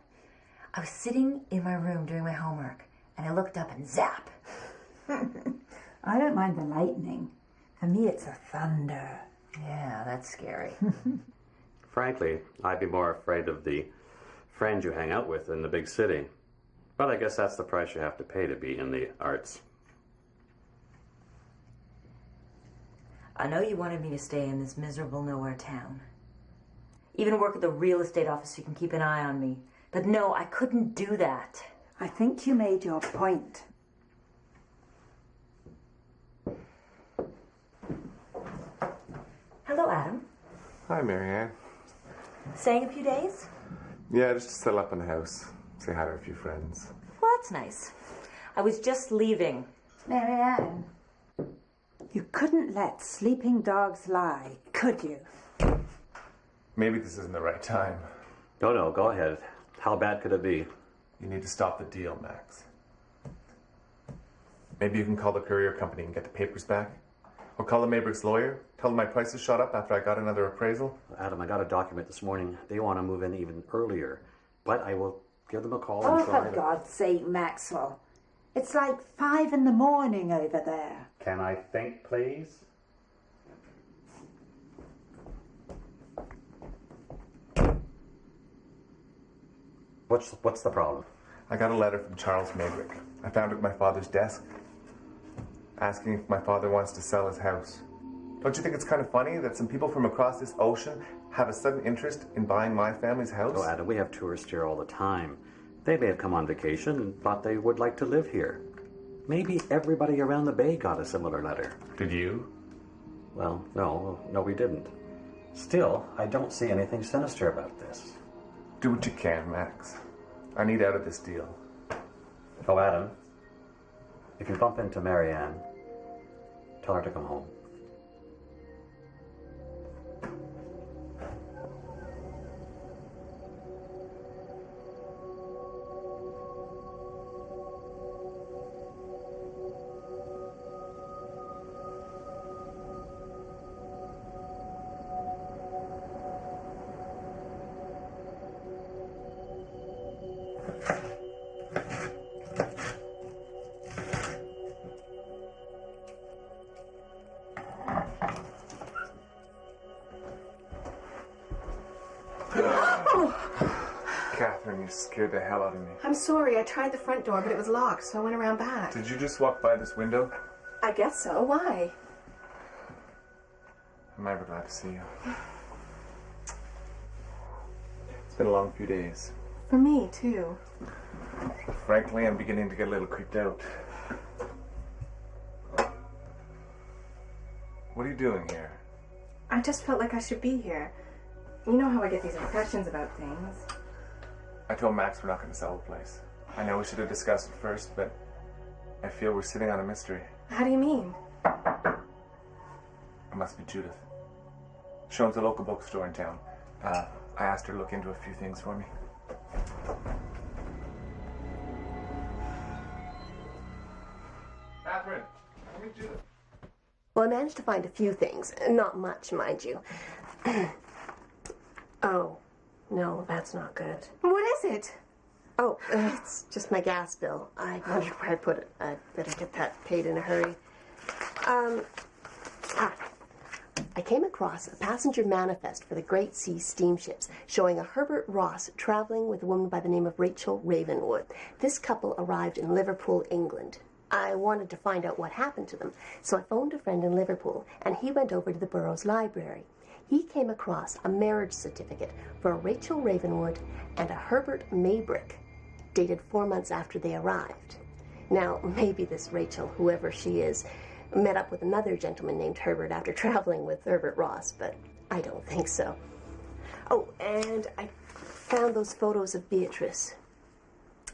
I was sitting in my room doing my homework, and I looked up and zap! I don't mind the lightning. For me, it's a thunder. Yeah, that's scary. Frankly, I'd be more afraid of the friends you hang out with in the big city. But I guess that's the price you have to pay to be in the arts. I know you wanted me to stay in this miserable nowhere town. Even work at the real estate office so you can keep an eye on me. But no, I couldn't do that. I think you made your point. Hello, Adam. Hi, Marianne. Staying a few days? Yeah, just to settle up in the house. Say hi to a few friends. Well, that's nice. I was just leaving. Marianne, you couldn't let sleeping dogs lie, could you? Maybe this isn't the right time. No, go ahead. How bad could it be? You need to stop the deal, Max. Maybe you can call the courier company and get the papers back. Or call the Maybrick's lawyer. Tell them my prices shot up after I got another appraisal. Adam, I got a document this morning. They want to move in even earlier. But I will give them a call Oh, and try for to... God's sake, Maxwell. It's like 5 in the morning over there. Can I think, please? What's the problem? I got a letter from Charles Maybrick. I found it at my father's desk, asking if my father wants to sell his house. Don't you think it's kind of funny that some people from across this ocean have a sudden interest in buying my family's house? Oh, Adam, we have tourists here all the time. They may have come on vacation and thought they would like to live here. Maybe everybody around the bay got a similar letter. Did you? Well, no, we didn't. Still, I don't see anything sinister about this. Do what you can, Max. I need out of this deal. Oh, Adam, if you bump into Marianne, tell her to come home. Catherine, you scared the hell out of me. I'm sorry, I tried the front door, but it was locked, so I went around back. Did you just walk by this window? I guess so. Why? I'm ever glad to see you. It's been a long few days. For me, too. Frankly, I'm beginning to get a little creeped out. What are you doing here? I just felt like I should be here. You know how I get these impressions about things. I told Max we're not going to sell the place. I know we should have discussed it first, but I feel we're sitting on a mystery. How do you mean? It must be Judith. She owns a local bookstore in town. I asked her to look into a few things for me. Catherine, come meet Judith. Well, I managed to find a few things. Not much, mind you. Oh, no, that's not good. What is it? Oh, it's just my gas bill. I wondered where I put it. I'd better get that paid in a hurry. I came across a passenger manifest for the Great Sea steamships showing a Herbert Ross traveling with a woman by the name of Rachel Ravenwood. This couple arrived in Liverpool, England. I wanted to find out what happened to them, so I phoned a friend in Liverpool, and he went over to the borough's library. He came across a marriage certificate for Rachel Ravenwood and a Herbert Maybrick, dated 4 months after they arrived. Now, maybe this Rachel, whoever she is, met up with another gentleman named Herbert after traveling with Herbert Ross, but I don't think so. Oh, and I found those photos of Beatrice.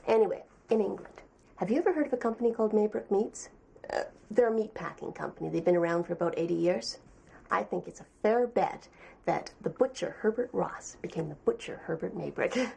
Anyway, in England. Have you ever heard of a company called Maybrick Meats? They're a meat packing company. They've been around for about 80 years. I think it's a fair bet that the butcher Herbert Ross became the butcher Herbert Maybrick.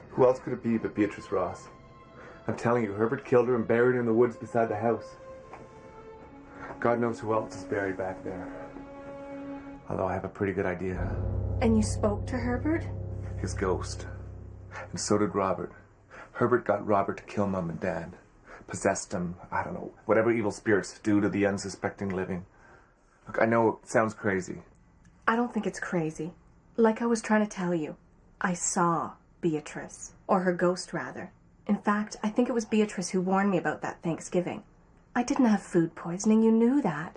Who else could it be but Beatrice Ross? I'm telling you, Herbert killed her and buried her in the woods beside the house. God knows who else is buried back there. Although I have a pretty good idea. And you spoke to Herbert? His ghost. And so did Robert. Herbert got Robert to kill Mum and Dad. Possessed them, I don't know, whatever evil spirits do to the unsuspecting living. Look, I know it sounds crazy. I don't think it's crazy. Like I was trying to tell you, I saw Beatrice. Or her ghost, rather. In fact, I think it was Beatrice who warned me about that Thanksgiving. I didn't have food poisoning, you knew that.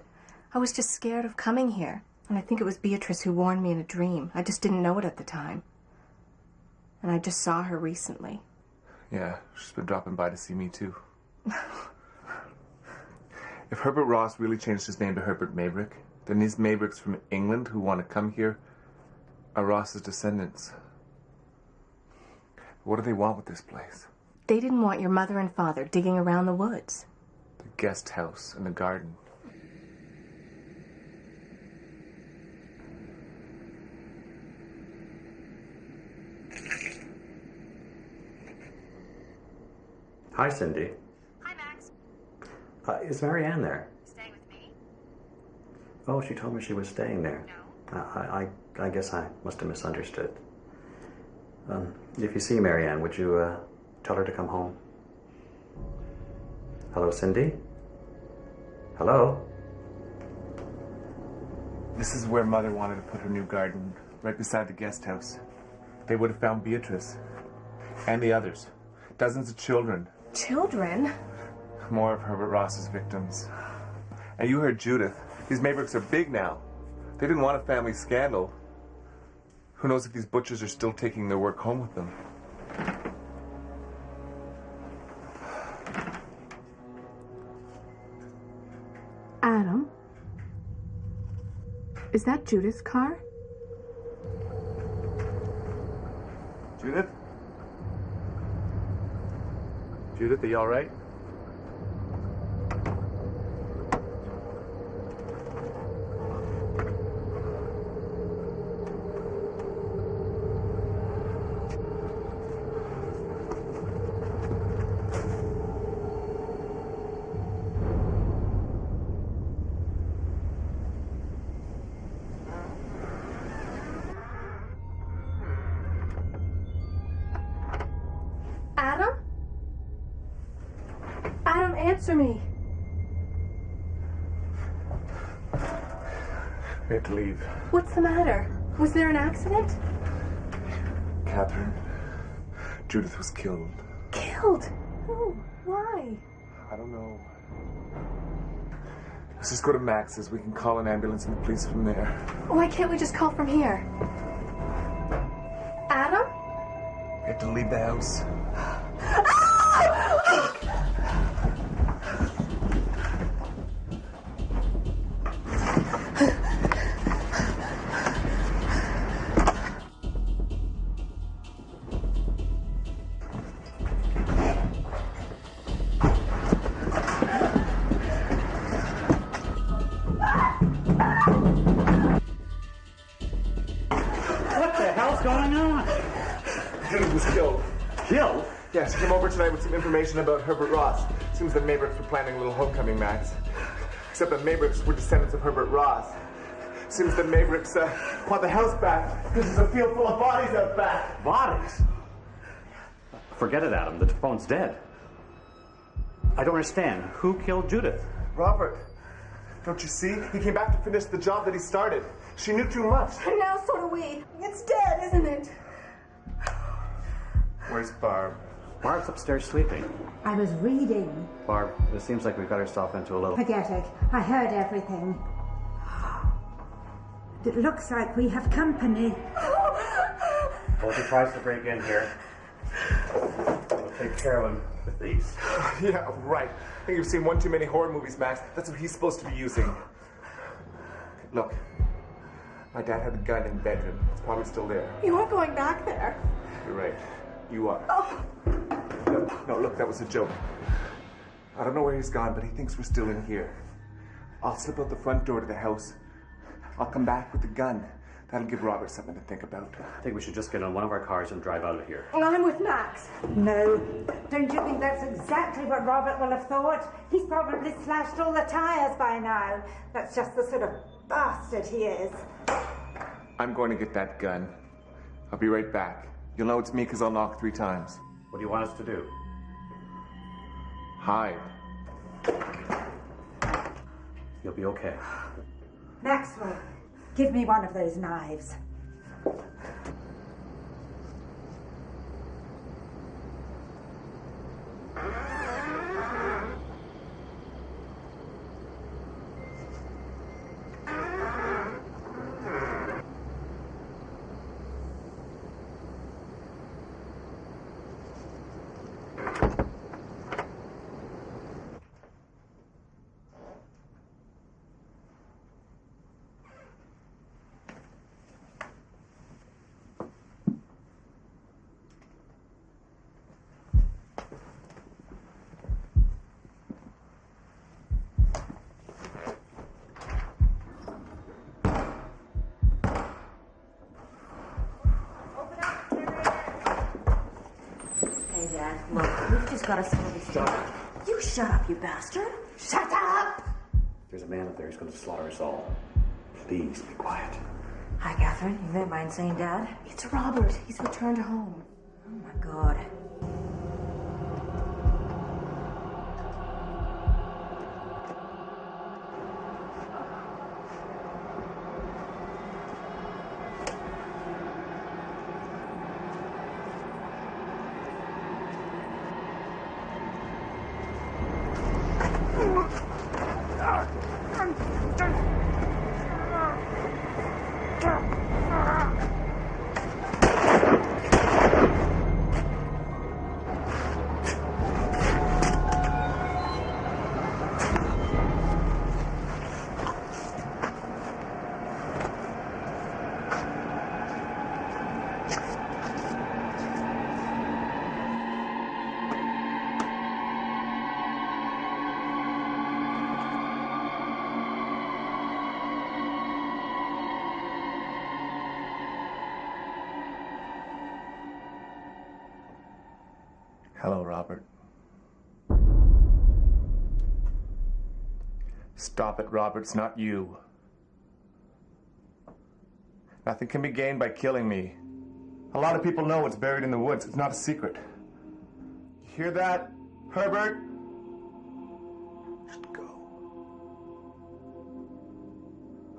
I was just scared of coming here. And I think it was Beatrice who warned me in a dream. I just didn't know it at the time. And I just saw her recently. Yeah, she's been dropping by to see me too. If Herbert Ross really changed his name to Herbert Maybrick, then these Mabricks from England who want to come here are Ross's descendants. What do they want with this place? They didn't want your mother and father digging around the woods. The guest house and the garden. Hi, Cindy. Hi, Max. Is Marianne there? Staying with me? Oh, she told me she was staying there. No. I guess I must have misunderstood. If you see Marianne, would you tell her to come home? Hello, Cindy? Hello? This is where Mother wanted to put her new garden, right beside the guest house. They would have found Beatrice. And the others. Dozens of children. Children? More of Herbert Ross's victims. And you heard Judith. These Mabricks are big now. They didn't want a family scandal. Who knows if these butchers are still taking their work home with them. Adam? Is that Judith's car? Judith? Judith, are you all right? Adam? Adam, answer me. We have to leave. What's the matter? Was there an accident? Catherine, Judith was killed. Killed? Who? Why? I don't know. Let's just go to Max's. We can call an ambulance and the police from there. Why can't we just call from here? Adam? We have to leave the house. What the hell's going on? Judith was killed. Killed? Yes, she came over tonight with some information about Herbert Ross. Seems that Mabricks were planning a little homecoming, Max. Except that Mabricks were descendants of Herbert Ross. Seems that Mabricks want the house back because there's a field full of bodies out back. Bodies? Forget it, Adam. The phone's dead. I don't understand. Who killed Judith? Robert. Don't you see? He came back to finish the job that he started. She knew too much. And now so do we. It's dead, isn't it? Where's Barb? Barb's upstairs sleeping. I was reading. Barb, it seems like we've got ourselves into a little... Forget it. I heard everything. It looks like we have company. Well, if he tries to break in here, we'll take care of him with these. Yeah, right. I think you've seen one too many horror movies, Max. That's what he's supposed to be using. Look, my dad had a gun in the bedroom. It's probably still there. You aren't going back there. You're right. You are. Oh. No, look, that was a joke. I don't know where he's gone, but he thinks we're still in here. I'll slip out the front door to the house. I'll come back with the gun. That'll give Robert something to think about. I think we should just get on one of our cars and drive out of here. I'm with Max. No. Don't you think that's exactly what Robert will have thought? He's probably slashed all the tires by now. That's just the sort of bastard he is. I'm going to get that gun. I'll be right back. You'll know it's me because I'll knock 3 times. What do you want us to do? Hide. You'll be okay. Maxwell, give me one of those knives. Look, we've just got to settle this. Shut up. You shut up, you bastard. Shut up! There's a man up there who's going to slaughter us all. Please be quiet. Hi, Catherine. You met my insane dad? It's Robert. He's returned home. Oh, my God. Hello, Robert. Stop it, Robert. It's not you. Nothing can be gained by killing me. A lot of people know what's buried in the woods. It's not a secret. You hear that, Herbert? Just go.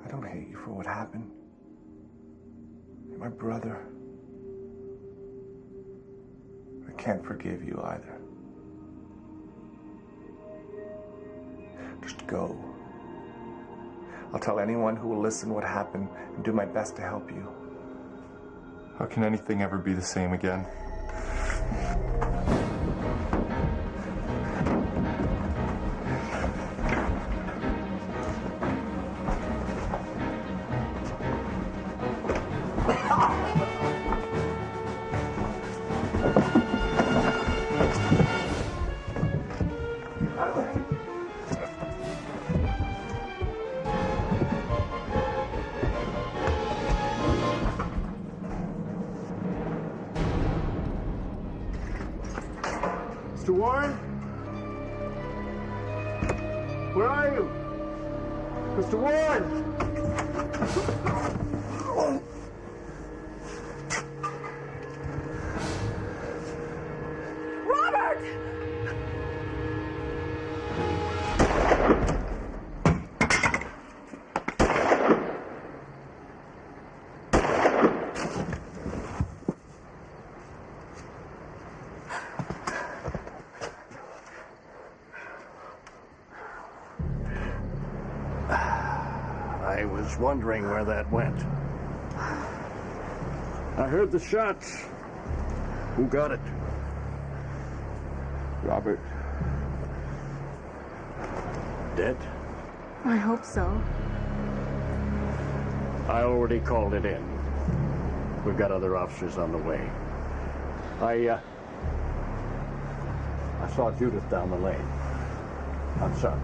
I don't hate you for what happened. You're my brother. I can't forgive you either. Just go. I'll tell anyone who will listen what happened and do my best to help you. How can anything ever be the same again? Mr. Warren? Where are you? Mr. Warren! Robert! I was wondering where that went. I heard the shots. Who got it? Robert. Dead? I hope so. I already called it in. We've got other officers on the way. I saw Judith down the lane. I'm sorry.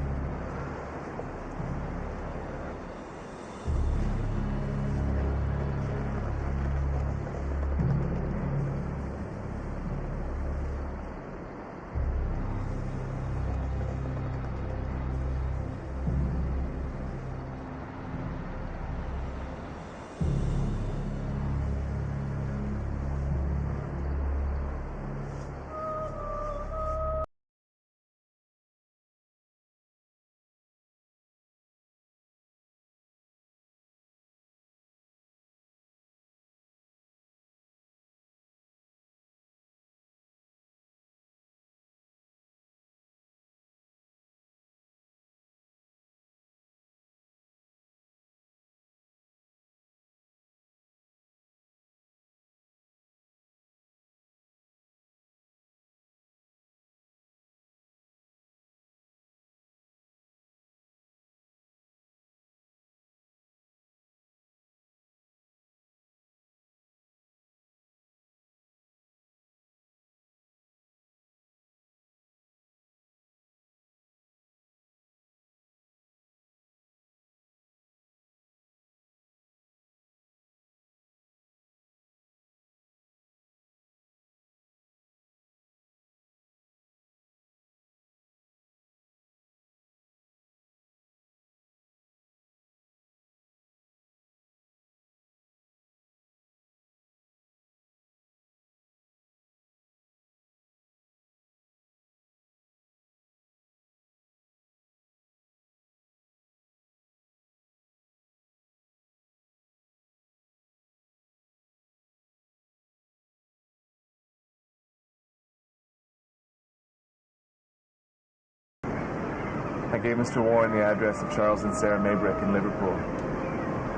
I gave Mr. Warren the address of Charles and Sarah Maybrick in Liverpool.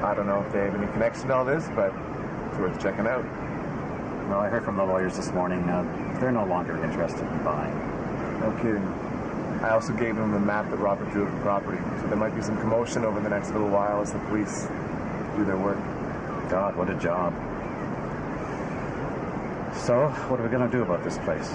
I don't know if they have any connection to all this, but it's worth checking out. Well, I heard from the lawyers this morning. They're no longer interested in buying. No kidding. I also gave them the map that Robert drew of the property, so there might be some commotion over the next little while as the police do their work. God, what a job. So, what are we going to do about this place?